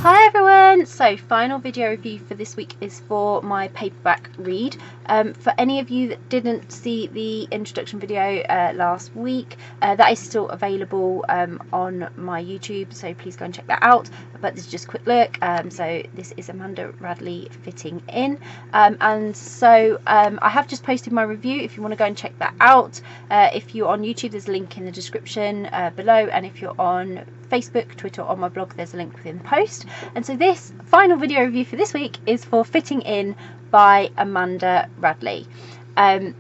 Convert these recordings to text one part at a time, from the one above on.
Hi everyone! So final video review for this week is for my paperback read. For any of you that didn't see the introduction video last week, that is still available on my YouTube, so please go and check that out. But this is just a quick look. So this is Amanda Radley, Fitting In, and so I have just posted my review if you want to go and check that out. If you're on YouTube, there's a link in the description below, and if you're on Facebook, Twitter, or my blog, there's a link within the post. And so this final video review for this week is for Fitting In by Amanda Radley. My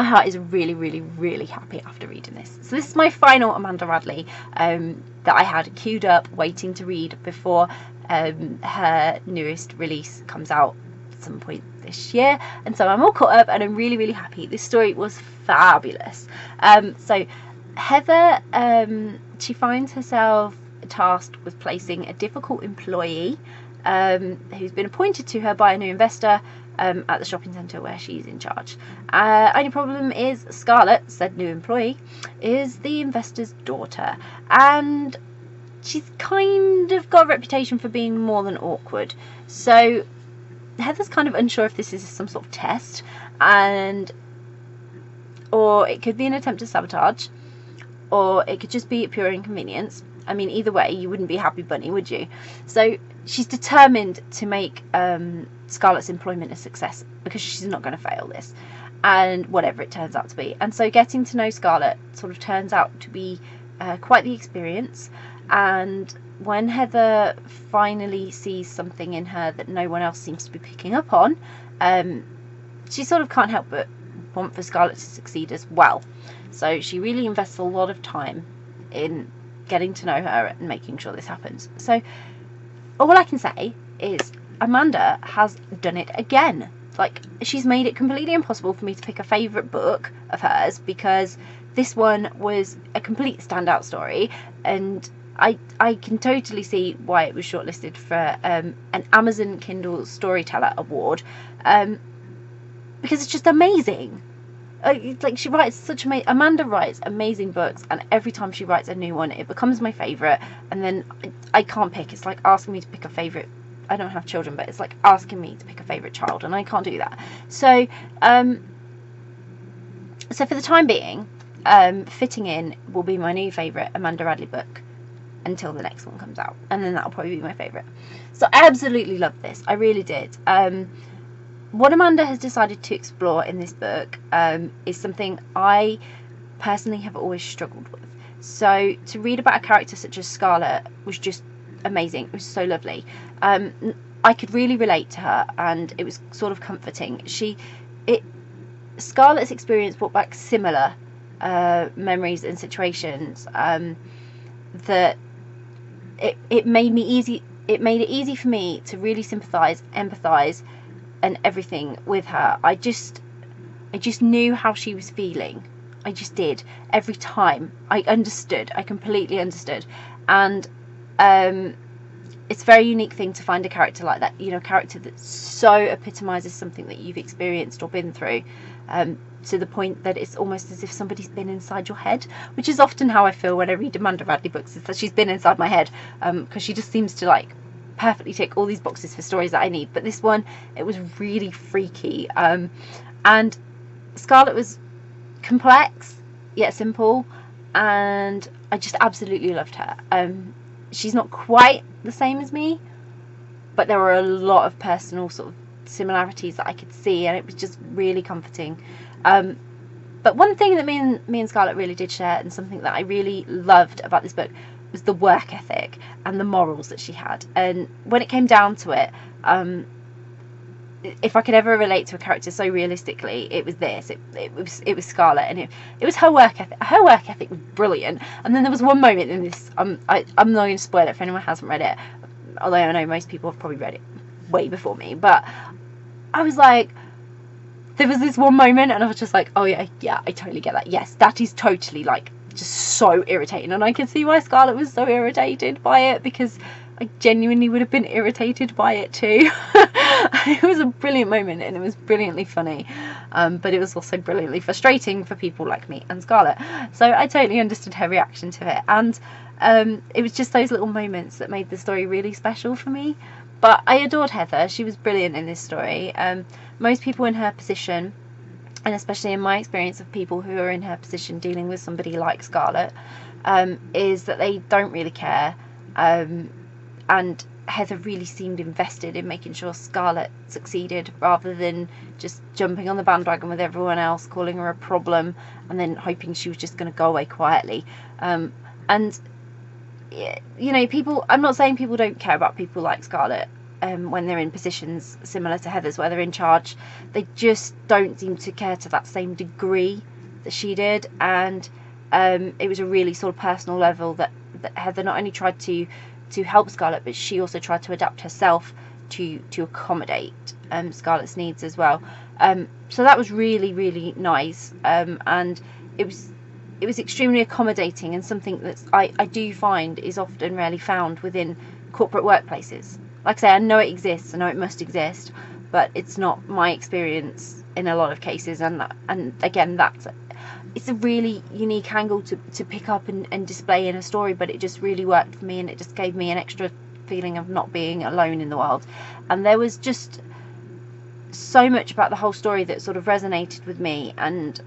heart is really happy after reading this. So this is my final Amanda Radley that I had queued up waiting to read before her newest release comes out at some point this year, and so I'm all caught up and I'm really happy. This story was fabulous. So Heather, she finds herself tasked with placing a difficult employee who's been appointed to her by a new investor at the shopping centre where she's in charge. Only problem is Scarlett, said new employee, is the investor's daughter, and she's kind of got a reputation for being more than awkward. So Heather's kind of unsure if this is some sort of test, or it could be an attempt to sabotage, or it could just be a pure inconvenience. I mean, either way, you wouldn't be a happy bunny, would you? So she's determined to make Scarlett's employment a success, because she's not going to fail this, and whatever it turns out to be. And so getting to know Scarlett sort of turns out to be quite the experience. And when Heather finally sees something in her that no one else seems to be picking up on, she sort of can't help but want for Scarlett to succeed as well. So she really invests a lot of time in getting to know her and making sure this happens. So all I can say is Amanda has done it again. Like, she's made it completely impossible for me to pick a favourite book of hers, because this one was a complete standout story, and I can totally see why it was shortlisted for an Amazon Kindle Storyteller Award, because it's just amazing. Like, she writes such Amanda writes amazing books, and every time she writes a new one, it becomes my favourite, and then I can't pick. It's like asking me to pick a favourite. I don't have children, but it's like asking me to pick a favourite child, and I can't do that. So so for the time being, Fitting In will be my new favourite Amanda Radley book until the next one comes out, and then that'll probably be my favourite. So I absolutely loved this. I really did. What Amanda has decided to explore in this book is something I personally have always struggled with. So to read about a character such as Scarlett was just amazing. It was so lovely. I could really relate to her, and it was sort of comforting. Scarlett's experience brought back similar memories and situations that it made it easy for me to really sympathise, empathise, and everything with her. I just knew how she was feeling. I just did. Every time I understood. I completely understood. And it's a very unique thing to find a character like that, you know, a character that so epitomises something that you've experienced or been through, to the point that it's almost as if somebody's been inside your head, which is often how I feel when I read Amanda Radley books, is that she's been inside my head, because she just seems to like perfectly tick all these boxes for stories that I need. But this one, it was really freaky, and Scarlett was complex yet simple, and I just absolutely loved her. She's not quite the same as me, but there were a lot of personal sort of similarities that I could see, and it was just really comforting. But one thing that me and Scarlett really did share, and something that I really loved about this book, was the work ethic and the morals that she had. And when it came down to it, if I could ever relate to a character so realistically, it was this. It was Scarlett, and it was her work ethic. Her work ethic was brilliant. And then there was one moment in this. I'm not going to spoil it for anyone who hasn't read it, although I know most people have probably read it way before me. But I was like, there was this one moment, and I was just like, oh yeah, I totally get that. Yes, that is totally like just so irritating, and I can see why Scarlett was so irritated by it, because I genuinely would have been irritated by it too. It was a brilliant moment and it was brilliantly funny, but it was also brilliantly frustrating for people like me and Scarlett. So I totally understood her reaction to it, and it was just those little moments that made the story really special for me. But I adored Heather. She was brilliant in this story. Most people in her position, and especially in my experience of people who are in her position dealing with somebody like Scarlett, is that they don't really care. And Heather really seemed invested in making sure Scarlett succeeded, rather than just jumping on the bandwagon with everyone else, calling her a problem, and then hoping she was just going to go away quietly. And you know, people, I'm not saying people don't care about people like Scarlett when they're in positions similar to Heather's where they're in charge. They just don't seem to care to that same degree that she did. And it was a really sort of personal level that Heather not only tried to help Scarlett, but she also tried to adapt herself to accommodate Scarlett's needs as well. So that was really, really nice, and it was extremely accommodating, and something that I do find is often rarely found within corporate workplaces. Like I say, I know it exists, I know it must exist, but it's not my experience in a lot of cases. And again, it's a really unique angle to pick up and display in a story, but it just really worked for me, and it just gave me an extra feeling of not being alone in the world. And there was just so much about the whole story that sort of resonated with me, and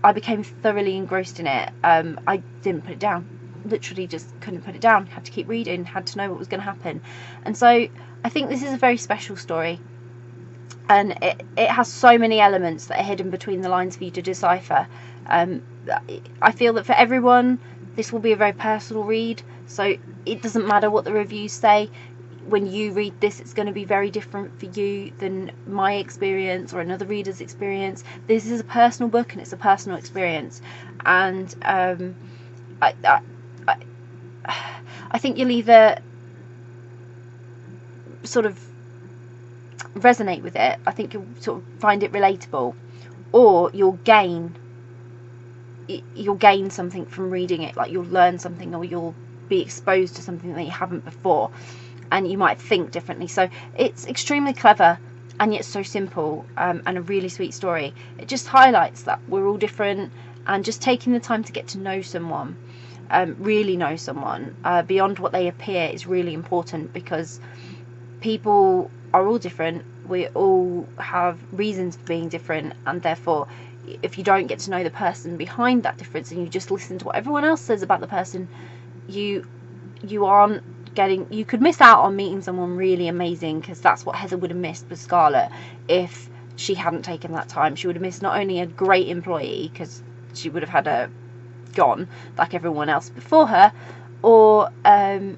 I became thoroughly engrossed in it. I didn't put it down, literally just couldn't put it down, had to keep reading, had to know what was going to happen. And so I think this is a very special story, and it has so many elements that are hidden between the lines for you to decipher. I feel that for everyone this will be a very personal read, so it doesn't matter what the reviews say. When you read this, it's going to be very different for you than my experience or another reader's experience. This is a personal book and it's a personal experience, and I think you'll either sort of resonate with it, I think you'll sort of find it relatable, or you'll gain something from reading it. Like, you'll learn something, or you'll be exposed to something that you haven't before, and you might think differently. So it's extremely clever and yet so simple, and a really sweet story. It just highlights that we're all different, and just taking the time to get to know someone, really know someone beyond what they appear, is really important, because people are all different. We all have reasons for being different, and therefore if you don't get to know the person behind that difference, and you just listen to what everyone else says about the person, you could miss out on meeting someone really amazing, because that's what Heather would have missed with Scarlett if she hadn't taken that time. She would have missed not only a great employee, because she would have had her gone like everyone else before her, or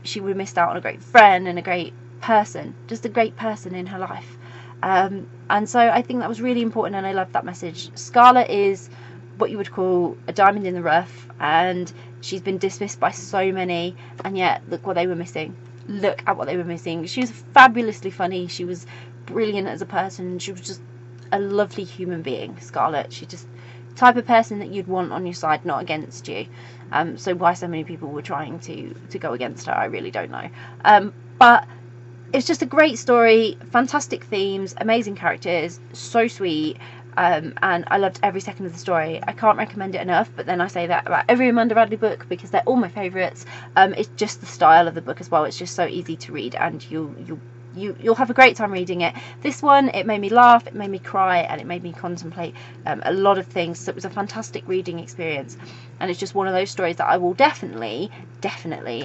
she would have missed out on a great friend and a great person, just a great person in her life. And so I think that was really important, and I love that message. Scarlett is what you would call a diamond in the rough, and she's been dismissed by so many, and yet look what they were missing. Look at what they were missing. She was fabulously funny, she was brilliant as a person, she was just a lovely human being, Scarlett. She's just the type of person that you'd want on your side, not against you. So why so many people were trying to go against her, I really don't know. But it's just a great story, fantastic themes, amazing characters, so sweet, and I loved every second of the story. I can't recommend it enough, but then I say that about every Amanda Radley book because they're all my favourites. It's just the style of the book as well. It's just so easy to read, and you'll have a great time reading it. This one, it made me laugh, it made me cry, and it made me contemplate a lot of things. So it was a fantastic reading experience, and it's just one of those stories that I will definitely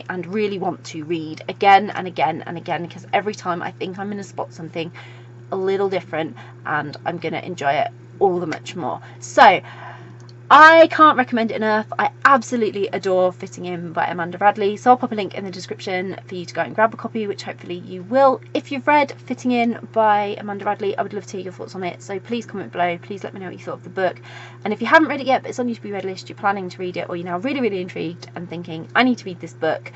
and really want to read again and again and again, because every time I think I'm going to spot something a little different, and I'm going to enjoy it all the much more. So I can't recommend it enough. I absolutely adore Fitting In by Amanda Radley, so I'll pop a link in the description for you to go and grab a copy, which hopefully you will. If you've read Fitting In by Amanda Radley, I would love to hear your thoughts on it, so please comment below, please let me know what you thought of the book. And if you haven't read it yet, but it's on your to be read list, you're planning to read it, or you're now really intrigued and thinking, I need to read this book,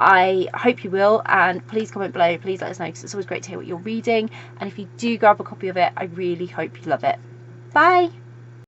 I hope you will, and please comment below, please let us know, because it's always great to hear what you're reading. And if you do grab a copy of it, I really hope you love it. Bye!